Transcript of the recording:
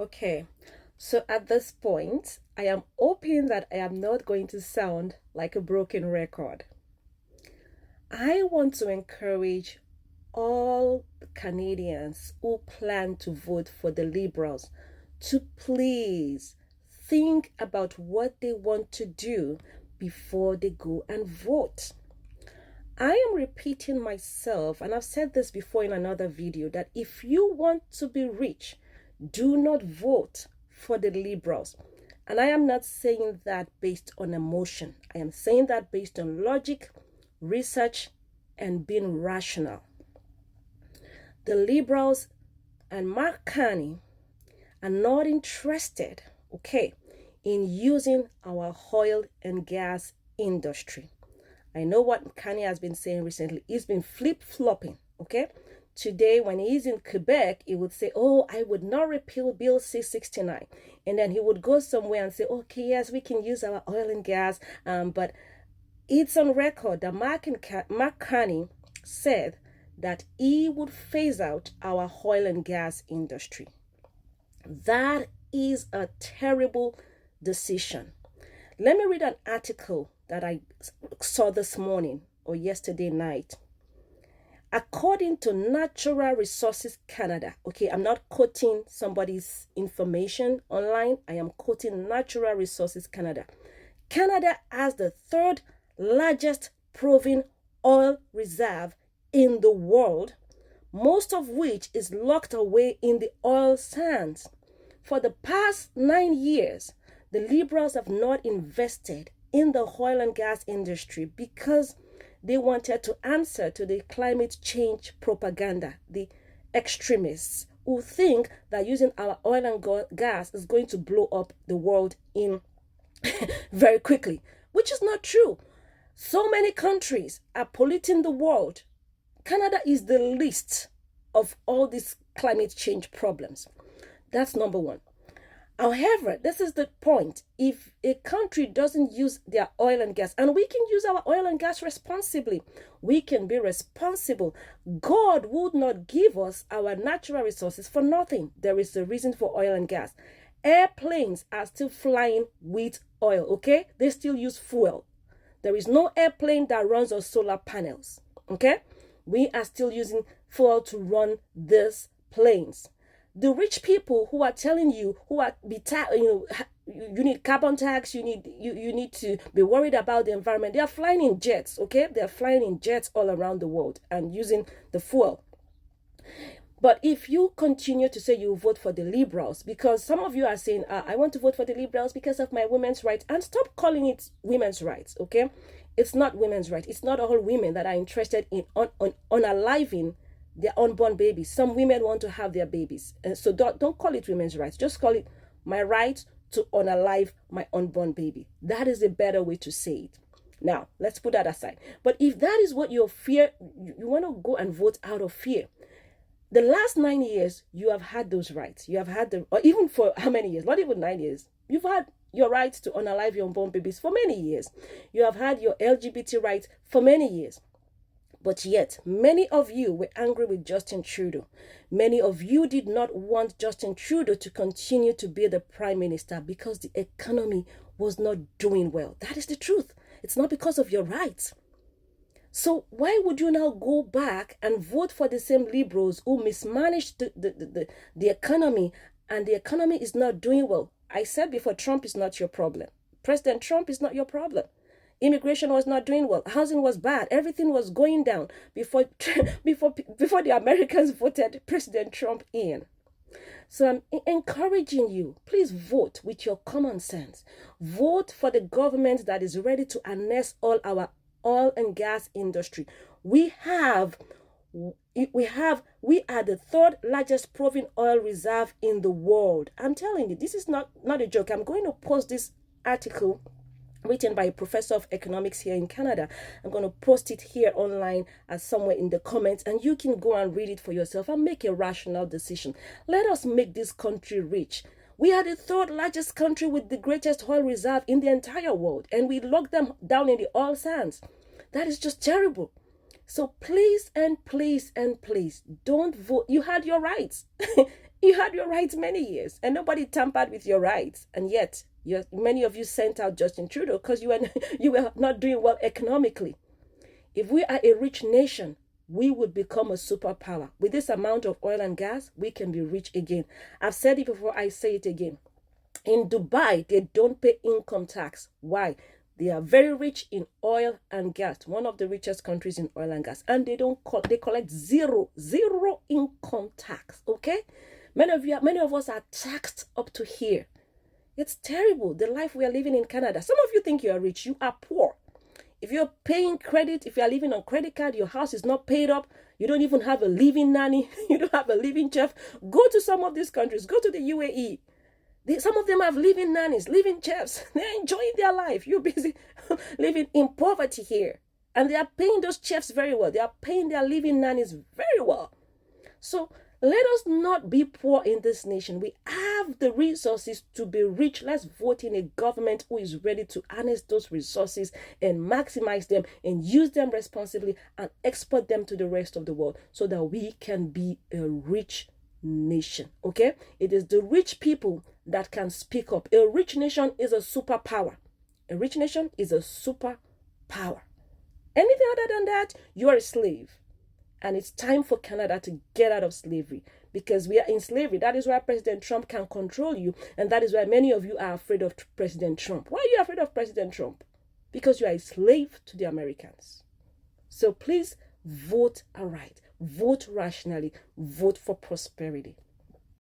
Okay, so at this point, I am hoping that I am not going to sound like a broken record. I want to encourage all Canadians who plan to vote for the Liberals to please think about what they want to do before they go and vote. I am repeating myself, and I've said this before in another video, that if you want to be rich, do not vote for the Liberals. And I am not saying that based on emotion. I am saying that based on logic, research, and being rational. The Liberals and Mark Carney are not interested, okay, in using our oil and gas industry. I know what Carney has been saying recently. He's been flip-flopping, okay? Today, when he's in Quebec, he would say, oh, I would not repeal Bill C-69. And then he would go somewhere and say, okay, yes, we can use our oil and gas. But it's on record that Mark Carney said that he would phase out our oil and gas industry. That is a terrible decision. Let me read an article that I saw this morning or yesterday night. According to Natural Resources Canada, okay, I'm not quoting somebody's information online. I am quoting Natural Resources Canada. Canada has the third largest proven oil reserve in the world, most of which is locked away in the oil sands. For the past 9 years, the Liberals have not invested in the oil and gas industry because they wanted to answer to the climate change propaganda, the extremists who think that using our oil and gas is going to blow up the world in very quickly, which is not true. So many countries are polluting the world. Canada is the least of all these climate change problems. That's number one. However, this is the point. If a country doesn't use their oil and gas, and we can use our oil and gas responsibly, we can be responsible. God would not give us our natural resources for nothing. There is a reason for oil and gas. Airplanes are still flying with oil, okay? They still use fuel. There is no airplane that runs on solar panels, okay? We are still using fuel to run these planes. The rich people who are telling you, you need carbon tax, you need to be worried about the environment. They are flying in jets, okay? They are flying in jets all around the world and using the fuel. But if you continue to say you vote for the Liberals, because some of you are saying, I want to vote for the Liberals because of my women's rights, and stop calling it women's rights, okay? It's not women's rights. It's not all women that are interested in unaliving their unborn babies. Some women want to have their babies. And so don't call it women's rights. Just call it my right to unalive my unborn baby. That is a better way to say it. Now, let's put that aside. But if that is what your fear, you want to go and vote out of fear. The last 9 years, you have had those rights. You have had them, or even for how many years? Not even 9 years. You've had your right to unalive your unborn babies for many years. You have had your LGBT rights for many years. But yet, many of you were angry with Justin Trudeau. Many of you did not want Justin Trudeau to continue to be the prime minister because the economy was not doing well. That is the truth. It's not because of your rights. So why would you now go back and vote for the same Liberals who mismanaged the economy, and the economy is not doing well? I said before, Trump is not your problem. President Trump is not your problem. Immigration was not doing well. Housing was bad. Everything was going down before the Americans voted President Trump in. So I'm encouraging you, please vote with your common sense. Vote for the government that is ready to harness all our oil and gas industry. We are the third largest proven oil reserve in the world. I'm telling you, this is not a joke. I'm going to post this article written by a professor of economics here in Canada. I'm going to post it here online as somewhere in the comments, and you can go and read it for yourself and make a rational decision. Let us make this country rich. We are the third largest country with the greatest oil reserve in the entire world, and we lock them down in the oil sands. That is just terrible. So please and please and please don't vote. You had your rights. You had your rights many years, and nobody tampered with your rights. And yet, many of you sent out Justin Trudeau because you were not doing well economically. If we are a rich nation, we would become a superpower. With this amount of oil and gas, we can be rich again. I've said it before, I say it again. In Dubai, they don't pay income tax. Why? They are very rich in oil and gas, one of the richest countries in oil and gas, and they collect zero income tax. Okay, many of us are taxed up to here. It's terrible, the life we are living in Canada. Some of you think you are rich, you are poor. If you're paying credit, if you are living on credit card, your house is not paid up, you don't even have a living nanny, you don't have a living chef, go to some of these countries, go to the UAE. Some of them have living nannies, living chefs. They're enjoying their life. You're busy living in poverty here. And they are paying those chefs very well. They are paying their living nannies very well. So let us not be poor in this nation. We have the resources to be rich. Let's vote in a government who is ready to harness those resources and maximize them and use them responsibly and export them to the rest of the world so that we can be a rich nation. Okay, it is the rich people that can speak up. A rich nation is a superpower. A rich nation is a superpower. Anything other than that, you are a slave. And it's time for Canada to get out of slavery, because we are in slavery. That is why President Trump can control you, and that is why many of you are afraid of President Trump. Why are you afraid of President Trump? Because you are a slave to the Americans. So please vote aright. Vote rationally. Vote for prosperity.